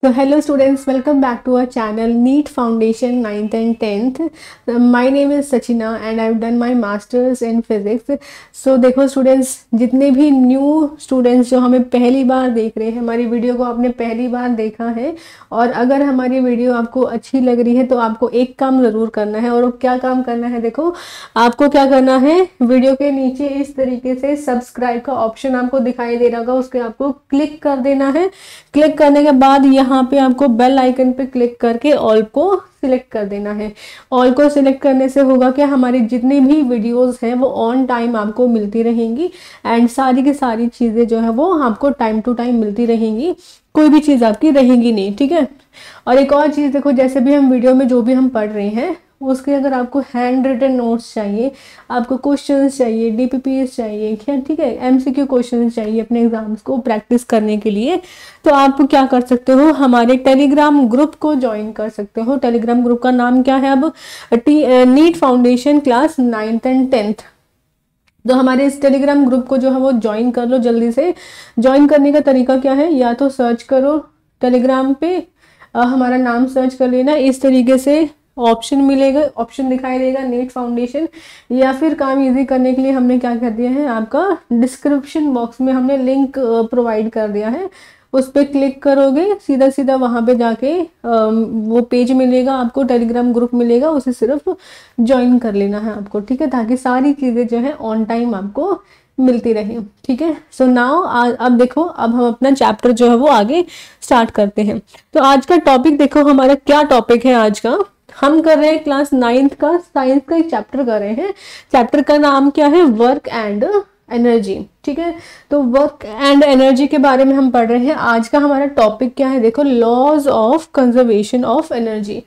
So hello students, welcome back to our channel NEET Foundation 9th and 10th. My name is Sachina and I've done my masters in physics. So देखो students, जितने भी new students जो हमें पहली बार देख रहे हैं, हमारी वीडियो को आपने पहली बार देखा है और अगर हमारी वीडियो आपको अच्छी लग रही है तो आपको एक काम ज़रूर करना है। और क्या काम करना है, देखो आपको क्या करना है, वीडियो के नीचे इस तरीके से सब्सक्राइब का ऑप्शन आपको दिखाई दे रहा होगा, उसके आपको क्लिक कर देना है। क्लिक करने के बाद यहाँ पे आपको बेल आइकन पे क्लिक करके ऑल को सिलेक्ट कर देना है। ऑल को सिलेक्ट करने से होगा कि हमारी जितनी भी वीडियोस हैं वो ऑन टाइम आपको मिलती रहेंगी एंड सारी की सारी चीज़ें जो है वो आपको टाइम टू टाइम मिलती रहेंगी, कोई भी चीज़ आपकी रहेंगी नहीं, ठीक है। और एक और चीज़ देखो, जैसे भी हम वीडियो में जो भी हम पढ़ रहे हैं उसके अगर आपको हैंड रिटन नोट्स चाहिए, आपको क्वेश्चंस चाहिए, डीपीपीएस चाहिए, ठीक है, एमसीक्यू क्वेश्चंस चाहिए अपने एग्जाम्स को प्रैक्टिस करने के लिए, तो आप क्या कर सकते हो, हमारे टेलीग्राम ग्रुप को ज्वाइन कर सकते हो। टेलीग्राम ग्रुप का नाम क्या है, अब NEET foundation class 9th and 10th। तो हमारे इस टेलीग्राम ग्रुप को जो है वो ज्वाइन कर लो जल्दी से। ज्वाइन करने का तरीका क्या है, या तो सर्च करो टेलीग्राम पे, हमारा नाम सर्च कर लेना, इस तरीके से ऑप्शन मिलेगा, ऑप्शन दिखाई देगा नीट फाउंडेशन। या फिर काम इजी करने के लिए हमने क्या कर दिया है, आपका डिस्क्रिप्शन बॉक्स में हमने लिंक प्रोवाइड कर दिया है, उस पर क्लिक करोगे सीधा सीधा वहाँ पे जाके वो पेज मिलेगा आपको, टेलीग्राम ग्रुप मिलेगा, उसे सिर्फ ज्वाइन कर लेना है आपको, ठीक है, ताकि सारी चीज़ें जो है ऑन टाइम आपको मिलती रहे, ठीक है। सो नाउ अब देखो, अब हम अपना चैप्टर जो है वो आगे स्टार्ट करते हैं। तो आज का टॉपिक देखो, हमारा क्या टॉपिक है आज का, हम कर रहे हैं क्लास 9th का साइंस का एक चैप्टर कर रहे हैं। चैप्टर का नाम क्या है, वर्क एंड एनर्जी, ठीक है। तो वर्क एंड एनर्जी के बारे में हम पढ़ रहे हैं। आज का हमारा टॉपिक क्या है, देखो, laws of conservation of energy.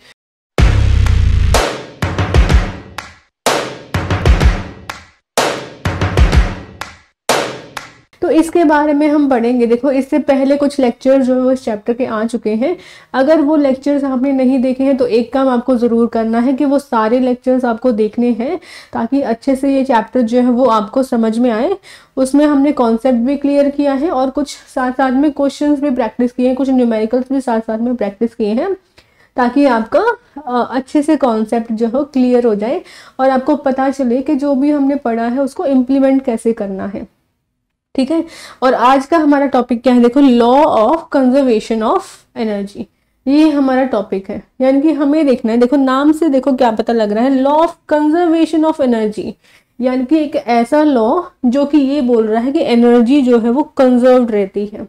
तो इसके बारे में हम पढ़ेंगे। देखो, इससे पहले कुछ लेक्चर्स जो है इस चैप्टर के आ चुके हैं। अगर वो लेक्चर्स आपने नहीं देखे हैं तो एक काम आपको ज़रूर करना है कि वो सारे लेक्चर्स आपको देखने हैं, ताकि अच्छे से ये चैप्टर जो है वो आपको समझ में आए। उसमें हमने कॉन्सेप्ट भी क्लियर किया है और कुछ साथ साथ में क्वेश्चंस भी प्रैक्टिस किए हैं, कुछ न्यूमेरिकल्स भी साथ साथ में प्रैक्टिस किए हैं, ताकि आपका अच्छे से कॉन्सेप्ट जो है क्लियर हो जाए और आपको पता चले कि जो भी हमने पढ़ा है उसको इम्प्लीमेंट कैसे करना है, ठीक है। और आज का हमारा टॉपिक क्या है, देखो, law of conservation of energy, ये हमारा टॉपिक है। यानी कि हमें देखना है, देखो नाम से देखो क्या पता लग रहा है, law of conservation of energy, यानी कि एक ऐसा लॉ जो कि ये बोल रहा है कि एनर्जी जो है वो कंजर्व्ड रहती है,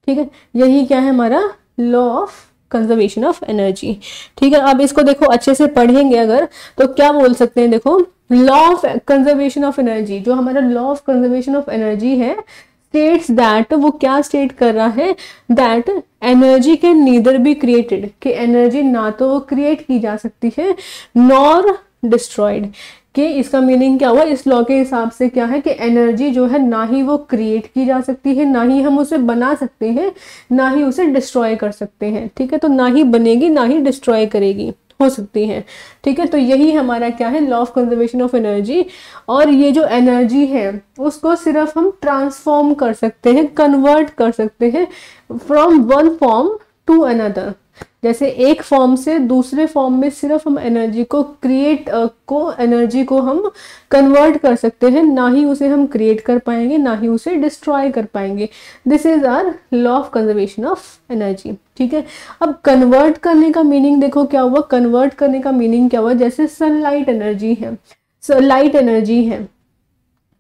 ठीक है। यही क्या है हमारा law of conservation of energy, ठीक है। अब इसको देखो अच्छे से पढ़ेंगे अगर, तो क्या बोल सकते हैं, देखो, law of conservation of energy, जो हमारा law of conservation of energy है, स्टेट्स दैट, वो क्या स्टेट कर रहा है, that energy can neither be created, कि एनर्जी ना तो वो क्रिएट की जा सकती है नॉर डिस्ट्रॉयड। कि इसका मीनिंग क्या हुआ, इस लॉ के हिसाब से क्या है कि एनर्जी जो है ना ही वो क्रिएट की जा सकती है, ना ही हम उसे बना सकते हैं, ना ही उसे डिस्ट्रॉय कर सकते हैं, ठीक है। तो ना ही बनेगी ना ही डिस्ट्रॉय करेगी, हो सकती है, ठीक है। तो यही हमारा क्या है, law of conservation of energy. और ये जो एनर्जी है उसको सिर्फ हम ट्रांसफॉर्म कर सकते हैं, कन्वर्ट कर सकते हैं from one form to another. जैसे एक फॉर्म से दूसरे फॉर्म में सिर्फ हम एनर्जी को एनर्जी को हम कन्वर्ट कर सकते हैं, ना ही उसे हम क्रिएट कर पाएंगे, ना ही उसे डिस्ट्रॉय कर पाएंगे। This is our law of conservation of energy, ठीक है। अब कन्वर्ट करने का मीनिंग देखो क्या हुआ, कन्वर्ट करने का मीनिंग क्या हुआ, जैसे सनलाइट एनर्जी है, लाइट एनर्जी है,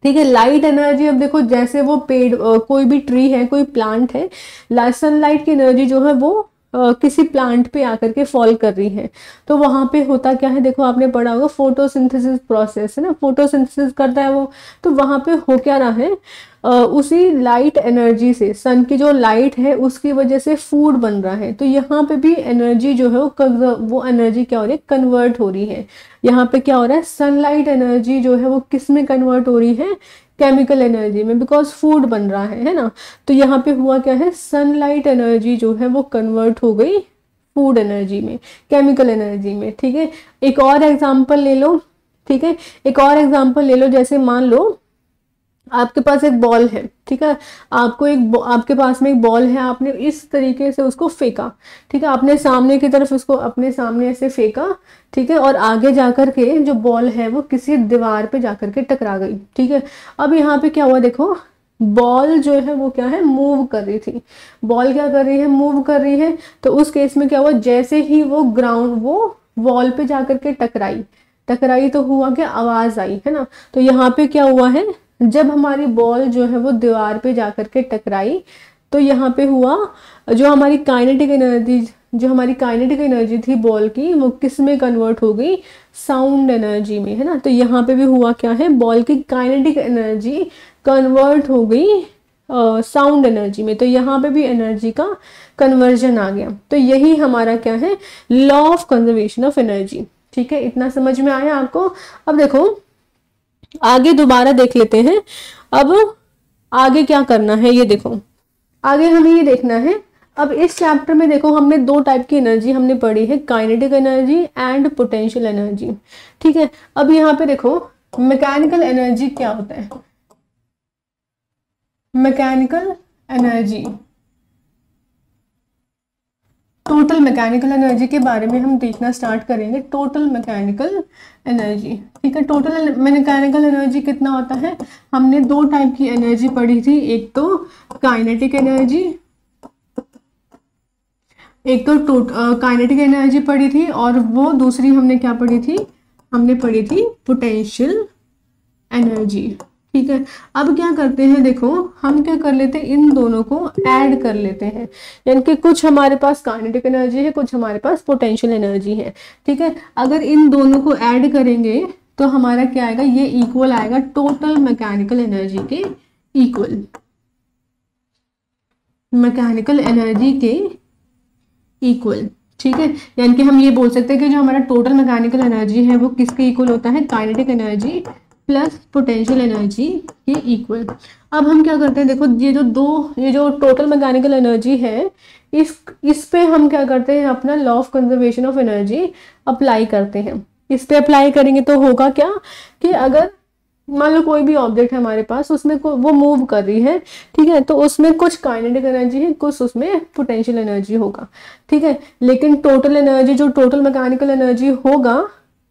ठीक है। लाइट एनर्जी, अब देखो जैसे वो पेड़, कोई भी ट्री है, कोई प्लांट है, सनलाइट की एनर्जी जो है वो किसी प्लांट पे आकर के फॉल कर रही है, तो वहां पे होता क्या है, देखो आपने पढ़ा होगा फोटोसिंथेसिस प्रोसेस है ना, फोटोसिंथेसिस करता है वो, तो वहां पे हो क्या रहा है, उसी लाइट एनर्जी से, सन की जो लाइट है उसकी वजह से फूड बन रहा है। तो यहाँ पे भी एनर्जी जो है वो एनर्जी क्या हो रही है, कन्वर्ट हो रही है। यहाँ पे क्या हो रहा है, सनलाइट एनर्जी जो है वो किस में कन्वर्ट हो रही है, केमिकल एनर्जी में, बिकॉज फूड बन रहा है ना। तो यहाँ पे हुआ क्या है, सनलाइट एनर्जी जो है वो कन्वर्ट हो गई फूड एनर्जी में, केमिकल एनर्जी में, ठीक है। एक और एग्जांपल ले लो, ठीक है, एक और एग्जांपल ले लो, जैसे मान लो आपके पास एक बॉल है, ठीक है, आपके पास में एक बॉल है, आपने इस तरीके से उसको फेंका, ठीक है, आपने सामने की तरफ उसको अपने सामने ऐसे फेंका, ठीक है, और आगे जाकर के जो बॉल है वो किसी दीवार पे जाकर के टकरा गई, ठीक है। अब यहाँ पे क्या हुआ, देखो बॉल जो है वो क्या है, मूव कर रही थी, बॉल क्या कर रही है, मूव कर रही है। तो उस केस में क्या हुआ, जैसे ही वो वॉल पे जाकर के टकराई, तो हुआ क्या, आवाज आई, है ना। तो यहाँ पे क्या हुआ है, जब हमारी बॉल जो है वो दीवार पे जाकर के टकराई, तो यहाँ पे हुआ, जो हमारी काइनेटिक एनर्जी थी बॉल की, वो किस में कन्वर्ट हो गई, साउंड एनर्जी में, है ना। तो यहाँ पे भी हुआ क्या है, बॉल की काइनेटिक एनर्जी कन्वर्ट हो गई साउंड एनर्जी में। तो यहाँ पे भी एनर्जी का कन्वर्जन आ गया। तो यही हमारा क्या है, law of conservation of energy, ठीक है। इतना समझ में आया आपको। अब देखो आगे दोबारा देख लेते हैं। अब आगे क्या करना है, ये देखो आगे हमें ये देखना है। अब इस चैप्टर में देखो हमने दो टाइप की एनर्जी हमने पढ़ी है, kinetic energy and potential energy, ठीक है। अब यहाँ पे देखो मैकेनिकल एनर्जी क्या होता है, mechanical energy, total mechanical energy के बारे में हम देखना स्टार्ट करेंगे। टोटल मैकेनिकल एनर्जी, ठीक है। टोटल मैकेनिकल एनर्जी कितना होता है, हमने दो टाइप की एनर्जी पढ़ी थी, एक तो काइनेटिक एनर्जी, काइनेटिक एनर्जी पढ़ी थी, और वो दूसरी हमने क्या पढ़ी थी, हमने पढ़ी थी पोटेंशियल एनर्जी, ठीक है। अब क्या करते हैं, देखो हम क्या कर लेते हैं, इन दोनों को ऐड कर लेते हैं, यानी कि कुछ हमारे पास काइनेटिक एनर्जी है, कुछ हमारे पास पोटेंशियल एनर्जी है, ठीक है। अगर इन दोनों को ऐड करेंगे तो हमारा क्या आएगा, ये इक्वल आएगा टोटल मैकेनिकल एनर्जी के इक्वल, मैकेनिकल एनर्जी के इक्वल, ठीक है। यानी कि हम ये बोल सकते हैं कि जो हमारा टोटल मैकेनिकल एनर्जी है वो किसके इक्वल होता है, kinetic energy plus potential energy के इक्वल। अब हम क्या करते हैं, देखो ये जो टोटल मैकेनिकल एनर्जी है, इस पे हम क्या करते हैं, अपना law of conservation of energy apply करते हैं। इस पे अप्लाई करेंगे तो होगा क्या, कि अगर मान लो कोई भी ऑब्जेक्ट है हमारे पास, उसमें वो मूव कर रही है, ठीक है, तो उसमें कुछ काइनेटिक एनर्जी है, कुछ उसमें पोटेंशियल एनर्जी होगा, ठीक है। लेकिन टोटल एनर्जी, जो टोटल मैकेनिकल एनर्जी होगा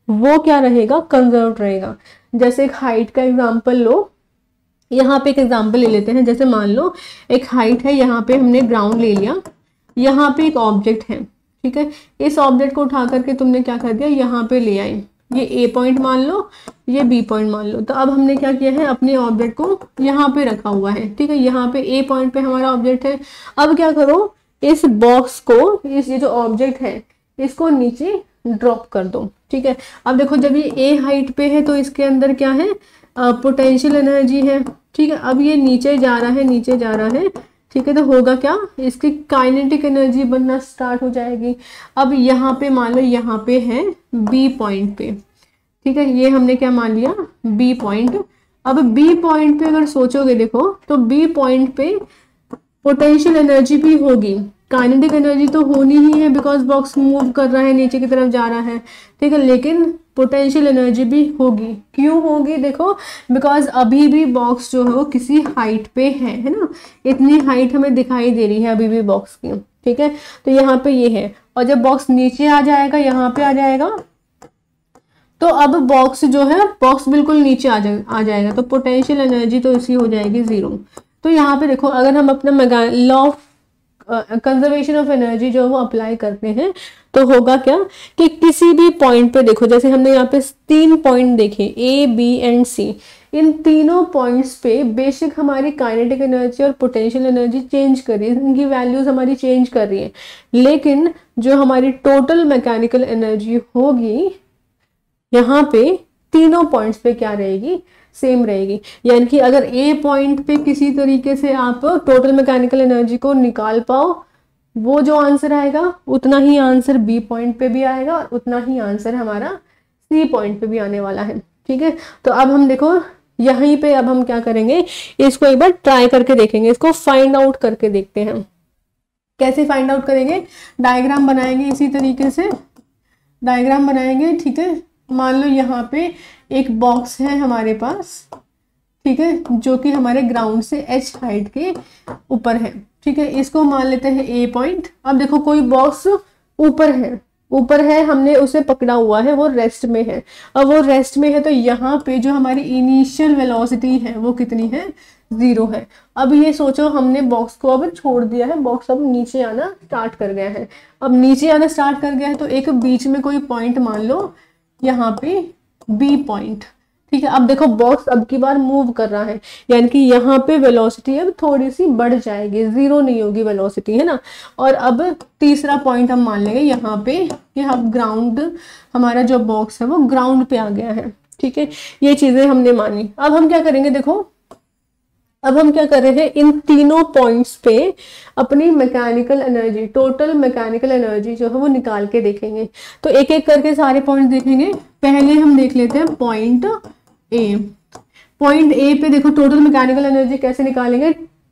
वो क्या रहेगा, कंजर्व रहेगा। जैसे एक हाइट का एग्जांपल लो, यहाँ पे एक एग्जांपल ले लेते हैं। जैसे मान लो एक हाइट है, यहाँ पे हमने ग्राउंड ले लिया, यहाँ पे एक ऑब्जेक्ट है, ठीक है। इस ऑब्जेक्ट को उठा करके तुमने क्या कर दिया, यहाँ पे ले आए, ये ए पॉइंट मान लो, ये बी पॉइंट मान लो। तो अब हमने क्या किया है, अपने ऑब्जेक्ट को यहाँ पे रखा हुआ है, ठीक है। यहाँ पे ए पॉइंट पे हमारा ऑब्जेक्ट है। अब क्या करो, इस बॉक्स को, ये जो ऑब्जेक्ट है इसको नीचे ड्रॉप कर दो, ठीक है। अब देखो जब ये ए हाइट पे है तो इसके अंदर क्या है, पोटेंशियल एनर्जी है, ठीक है। अब ये नीचे जा रहा है, नीचे जा रहा है, ठीक है। तो होगा क्या, इसकी काइनेटिक एनर्जी बनना स्टार्ट हो जाएगी। अब यहाँ पे मान लो, यहाँ पे है बी पॉइंट पे, ठीक है, ये हमने क्या मान लिया, बी पॉइंट। अब बी पॉइंट पे अगर सोचोगे देखो, तो बी पॉइंट पे पोटेंशियल एनर्जी भी होगी, काइनेटिक एनर्जी तो होनी ही है, बिकॉज बॉक्स मूव कर रहा है, नीचे की तरफ जा रहा है, ठीक है। लेकिन पोटेंशियल एनर्जी भी होगी, क्यों होगी, देखो बिकॉज अभी भी बॉक्स जो है वो किसी हाइट पे है ना, इतनी हाइट हमें दिखाई दे रही है अभी भी बॉक्स की, ठीक है। तो यहाँ पे ये है, और जब बॉक्स नीचे आ जाएगा, यहाँ पे आ जाएगा, तो अब बॉक्स जो है, बॉक्स बिल्कुल नीचे आ जाएगा, तो पोटेंशियल एनर्जी तो इसकी हो जाएगी 0। तो यहाँ पे देखो, अगर हम अपना law of conservation of energy जो वो अप्लाई करते हैं, तो होगा क्या, कि किसी भी पॉइंट पे देखो, जैसे हमने यहाँ पे 3 पॉइंट देखे, ए बी एंड सी, इन तीनों पॉइंट्स पे बेशक हमारी काइनेटिक एनर्जी और पोटेंशियल एनर्जी चेंज कर रही है, इनकी वैल्यूज हमारी चेंज कर रही है, लेकिन जो हमारी टोटल मैकेनिकल एनर्जी होगी यहाँ पे तीनों पॉइंट्स पे क्या रहेगी, सेम रहेगी। यानी कि अगर ए पॉइंट पे किसी तरीके से आप टोटल मैकेनिकल एनर्जी को निकाल पाओ, वो जो आंसर आएगा उतना ही आंसर बी पॉइंट पे भी आएगा, और उतना ही आंसर हमारा सी पॉइंट पे भी आने वाला है, ठीक है। तो अब हम देखो यहीं पे, अब हम क्या करेंगे, इसको एक बार ट्राई करके देखेंगे, इसको फाइंड आउट करके देखते हैं। कैसे फाइंड आउट करेंगे, डायग्राम बनाएंगे, इसी तरीके से डायग्राम बनाएंगे, ठीक है। मान लो यहाँ पे एक बॉक्स है हमारे पास, ठीक है, जो कि हमारे ग्राउंड से h हाइट के ऊपर है। ठीक है, इसको मान लेते हैं a पॉइंट। अब देखो कोई बॉक्स ऊपर है, हमने उसे पकड़ा हुआ है, वो रेस्ट में है। अब वो रेस्ट में है तो यहाँ पे जो हमारी इनिशियल वेलोसिटी है वो कितनी है, 0 है। अब ये सोचो हमने बॉक्स को अब छोड़ दिया है, बॉक्स अब नीचे आना स्टार्ट कर गया है। अब नीचे आना स्टार्ट कर गया है तो एक बीच में कोई पॉइंट मान लो यहाँ पे बी पॉइंट। ठीक है, अब देखो बॉक्स अब की बार मूव कर रहा है, यानी कि यहाँ पे वेलोसिटी अब थोड़ी सी बढ़ जाएगी, 0 नहीं होगी वेलोसिटी, है ना। और अब तीसरा पॉइंट हम मान लेंगे यहाँ पे कि हम ग्राउंड, हमारा जो बॉक्स है वो ग्राउंड पे आ गया है। ठीक है, ये चीजें हमने मानी। अब हम क्या करेंगे, देखो अब हम क्या कर रहे हैं, इन तीनों पॉइंट्स पे अपनी mechanical energy, total mechanical energy जो है वो निकाल के देखेंगे। तो एक एक करके सारे पॉइंट देखेंगे। पहले हम देख लेते हैं पॉइंट ए। पॉइंट ए पे देखो टोटल मैकेनिकल एनर्जी कैसे निकालेंगे,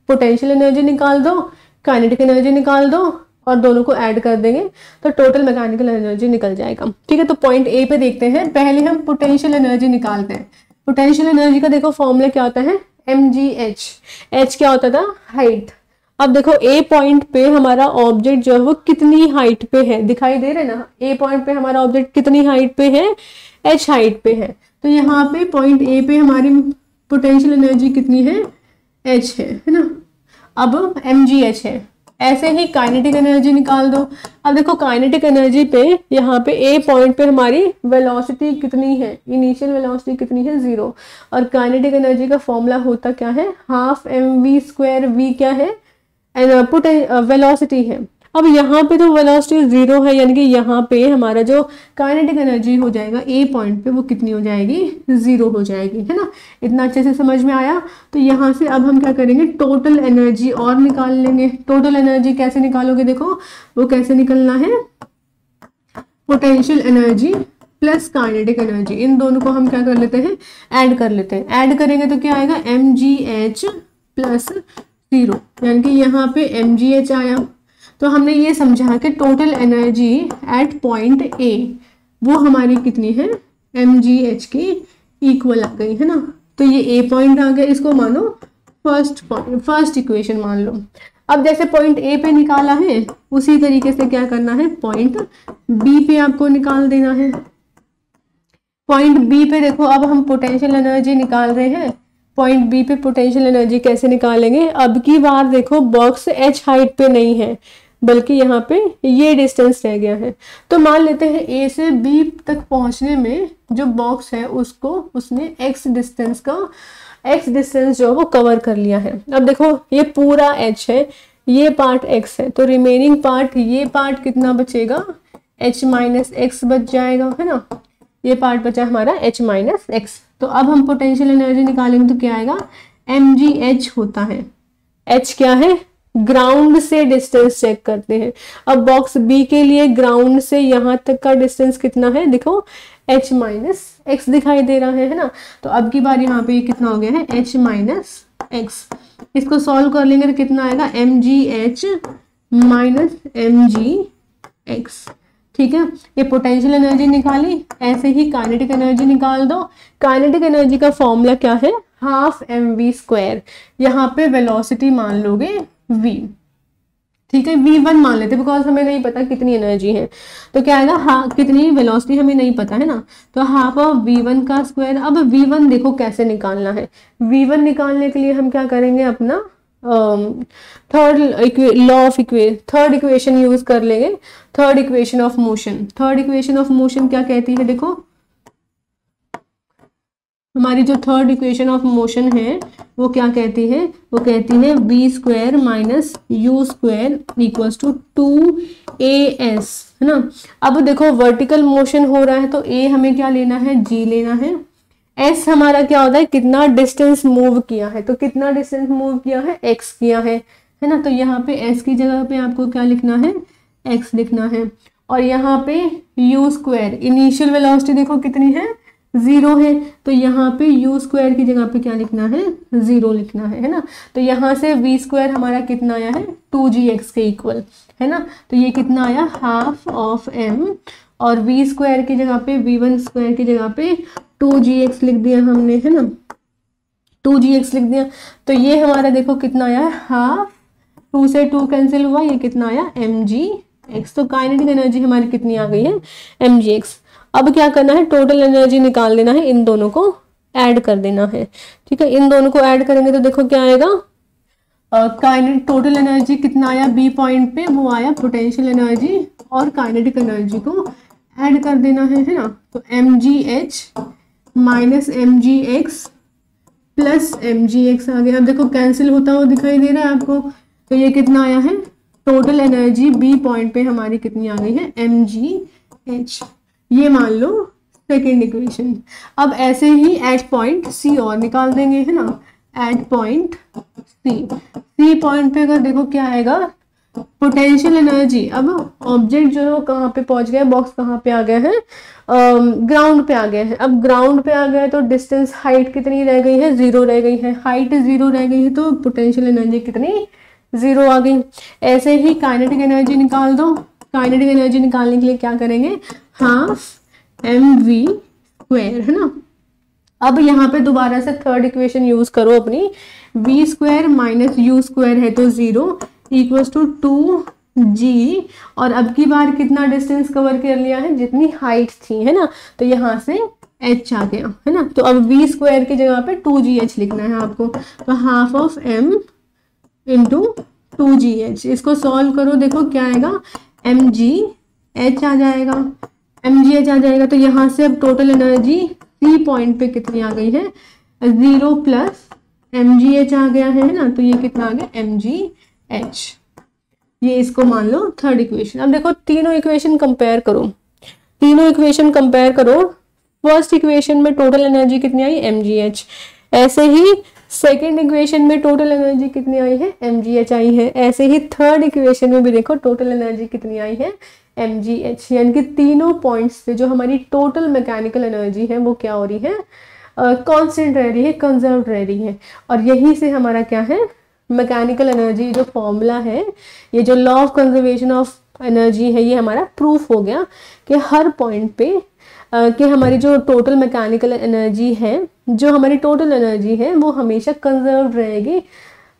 पोटेंशियल एनर्जी निकाल दो, काइनेटिक एनर्जी निकाल दो और दोनों को ऐड कर देंगे तो टोटल मैकेनिकल एनर्जी निकल जाएगा। ठीक है, तो पॉइंट ए पे देखते हैं। पहले हम पोटेंशियल एनर्जी निकालते हैं। पोटेंशियल एनर्जी का देखो फॉर्मूला क्या होता है, mgh। h क्या होता था, हाइट। अब देखो ए पॉइंट पे हमारा ऑब्जेक्ट जो है वो कितनी हाइट पे है, दिखाई दे रहा है ना। ए पॉइंट पे हमारा ऑब्जेक्ट कितनी हाइट पे है, h हाइट पे है। तो यहाँ पे पॉइंट ए पे हमारी पोटेंशियल एनर्जी कितनी है, h है ना। अब mgh है। ऐसे ही काइनेटिक एनर्जी निकाल दो। अब देखो काइनेटिक एनर्जी पे यहाँ पे ए पॉइंट पे हमारी वेलोसिटी कितनी है, इनिशियल वेलोसिटी कितनी है, 0। और काइनेटिक एनर्जी का फॉर्मूला होता क्या है, हाफ mv²। v क्या है, वेलोसिटी है। अब यहाँ पे तो वेलोसिटी 0 है, यानी कि यहाँ पे हमारा जो काइनेटिक एनर्जी हो जाएगा ए पॉइंट पे वो कितनी हो जाएगी, 0 हो जाएगी, है ना। इतना अच्छे से समझ में आया। तो यहाँ से अब हम क्या करेंगे, टोटल एनर्जी और निकाल लेंगे। टोटल एनर्जी कैसे निकालोगे, देखो वो कैसे निकलना है, potential energy plus kinetic energy, इन दोनों को हम क्या कर लेते हैं, ऐड कर लेते हैं। ऐड करेंगे तो क्या आएगा, mgh प्लस 0, यानी कि यहाँ पे mgh आया। तो हमने ये समझा कि total energy at point A वो हमारी कितनी है, mgh की इक्वल आ गई, है ना। तो ये ए पॉइंट आ गया, इसको मानो फर्स्ट इक्वेशन मान लो। अब जैसे पॉइंट ए पे निकाला है उसी तरीके से क्या करना है, पॉइंट बी पे आपको निकाल देना है। पॉइंट बी पे देखो अब हम पोटेंशियल एनर्जी निकाल रहे हैं। पॉइंट बी पे पोटेंशियल एनर्जी कैसे निकालेंगे, अब की बार देखो बॉक्स h हाइट पे नहीं है बल्कि यहाँ पे ये डिस्टेंस रह गया है। तो मान लेते हैं ए से बी तक पहुंचने में जो बॉक्स है उसको उसने x डिस्टेंस जो वो कवर कर लिया है। अब देखो ये पूरा h है, ये पार्ट x है, तो रिमेनिंग पार्ट, ये पार्ट कितना बचेगा, h माइनस एक्स बच जाएगा, है ना। ये पार्ट बचा हमारा h माइनस एक्स। तो अब हम पोटेंशियल एनर्जी निकालेंगे तो क्या आएगा, mgh होता है। h क्या है, ग्राउंड से डिस्टेंस चेक करते हैं। अब बॉक्स बी के लिए ग्राउंड से यहाँ तक का डिस्टेंस कितना है, देखो h माइनस एक्स दिखाई दे रहा है ना। तो अब की बार यहाँ पे कितना हो गया है, h माइनस एक्स। इसको सॉल्व कर लेंगे तो कितना आएगा, mgh माइनस mgx। ठीक है, ये पोटेंशियल एनर्जी निकाली। ऐसे ही काइनेटिक एनर्जी निकाल दो। काइनेटिक एनर्जी का फॉर्मूला क्या है, हाफ mv²। यहाँ पे वेलोसिटी मान लोगे v, ठीक है, v1 मान लेते बिकॉज हमें नहीं पता कितनी एनर्जी है। तो क्या आएगा, हाँ कितनी वेलोसिटी हमें नहीं पता है ना, तो हाफ ऑफ v1 का स्क्वायर। अब v1 देखो कैसे निकालना है। v1 निकालने के लिए हम क्या करेंगे, अपना थर्ड इक्वेशन यूज कर लेंगे, third equation of motion. Third equation of motion क्या कहती है, देखो हमारी जो थर्ड इक्वेशन ऑफ मोशन है वो क्या कहती है, वो कहती है v² minus u² equals to 2as, है ना। अब देखो वर्टिकल मोशन हो रहा है तो a हमें क्या लेना है, g लेना है। s हमारा क्या होता है, कितना डिस्टेंस मूव किया है, तो कितना डिस्टेंस मूव किया है, x किया है ना। तो यहाँ पे s की जगह पे आपको क्या लिखना है, x लिखना है। और यहाँ पे u², इनिशियल वेलोसिटी देखो कितनी है, 0 है, तो यहाँ पे u² की जगह पे क्या लिखना है, 0 लिखना है ना। तो यहाँ से v² हमारा कितना आया है, 2gx के इक्वल, है ना। तो ये कितना आया, हाफ ऑफ m, और v² की जगह पे v1² की जगह पे 2gx लिख दिया हमने, है ना। 2gx लिख दिया। तो ये हमारा देखो कितना आया, हाफ, 2 से 2 कैंसिल हुआ, ये कितना आया mgx। तो काइनेटिक एनर्जी हमारी कितनी आ गई है mgx। अब क्या करना है, टोटल एनर्जी निकाल देना है, इन दोनों को ऐड कर देना है। ठीक है, इन दोनों को ऐड करेंगे तो देखो क्या आएगा, काइनेटिक टोटल एनर्जी कितना आया बी पॉइंट पे, वो आया पोटेंशियल एनर्जी और काइनेटिक एनर्जी को ऐड कर देना है ना। तो mgh minus mgx plus mgx आ गया। अब देखो कैंसिल होता हुआ दिखाई दे रहा है आपको, तो ये कितना आया है, टोटल एनर्जी बी पॉइंट पे हमारी कितनी आ गई है mgh। ये मान लो सेकेंड इक्वेशन। अब ऐसे ही एट पॉइंट सी और निकाल देंगे, है ना, एट पॉइंट सी पॉइंट पे अगर देखो क्या आएगा, पोटेंशियल एनर्जी। अब ऑब्जेक्ट जो है वो कहाँ पे पहुंच गया, बॉक्स कहाँ पे आ गया है, ग्राउंड पे आ गया है। अब ग्राउंड पे आ गया है तो डिस्टेंस, हाइट कितनी रह गई है, 0 रह गई है। हाइट 0 रह गई है तो पोटेंशियल एनर्जी कितनी, 0 आ गई। ऐसे ही काइनेटिक एनर्जी निकाल दो। काइनेटिक एनर्जी निकालने के लिए क्या करेंगे, हाफ mv स्क्वायर, है ना। अब यहाँ पे दोबारा से थर्ड इक्वेशन यूज करो अपनी, v square minus you square है तो 0 इक्वल्स टू 2g। और अब की बार कितना डिस्टेंस कवर कर लिया है, जितनी हाइट थी, है ना, तो यहाँ से h आ गया, है ना। तो अब v स्क्वायर की जगह पे 2gh लिखना है आपको। तो half of m into 2gh, इसको सॉल्व करो, देखो क्या आएगा, mgh आ जाएगा, mgh आ जाएगा। तो यहाँ से अब टोटल एनर्जी सी पॉइंट पे कितनी आ गई है, 0 प्लस mgh आ गया है ना। तो ये कितना आ गया mgh। ये इसको मान लो थर्ड इक्वेशन। अब देखो तीनों इक्वेशन कंपेयर करो, तीनों इक्वेशन कंपेयर करो। फर्स्ट इक्वेशन में टोटल एनर्जी कितनी आई, mgh। ऐसे ही सेकेंड इक्वेशन में टोटल एनर्जी कितनी आई है, mgh आई है। ऐसे ही थर्ड इक्वेशन में भी देखो टोटल एनर्जी कितनी आई है, mgh। यानी कि तीनों पॉइंट्स पे जो हमारी टोटल मैकेनिकल एनर्जी है वो क्या हो रही है, कांस्टेंट रह रही है, कंजर्व रह रही है। और यहीं से हमारा क्या है, मैकेनिकल एनर्जी जो फॉर्मूला है, ये जो law of conservation of energy है, ये हमारा प्रूफ हो गया कि हर पॉइंट पे कि हमारी जो टोटल मैकेनिकल एनर्जी है, जो हमारी टोटल एनर्जी है वो हमेशा कंजर्व रहेगी।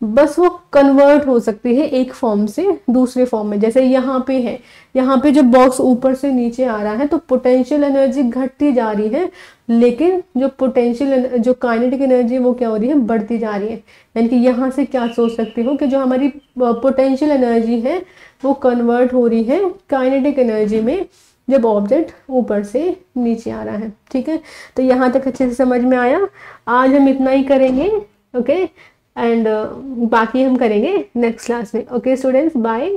बस वो कन्वर्ट हो सकती है एक फॉर्म से दूसरे फॉर्म में। जैसे यहाँ पे है, यहाँ पे जो बॉक्स ऊपर से नीचे आ रहा है तो पोटेंशियल एनर्जी घटती जा रही है, लेकिन जो पोटेंशियल जो काइनेटिक एनर्जी वो क्या हो रही है, बढ़ती जा रही है। यानी कि यहाँ से क्या सोच सकते हो कि जो हमारी पोटेंशियल एनर्जी है वो कन्वर्ट हो रही है काइनेटिक एनर्जी में, जब ऑब्जेक्ट ऊपर से नीचे आ रहा है। ठीक है, तो यहाँ तक अच्छे से समझ में आया। आज हम इतना ही करेंगे, ओके, एंड बाकी हम करेंगे नेक्स्ट क्लास में। Okay students, bye.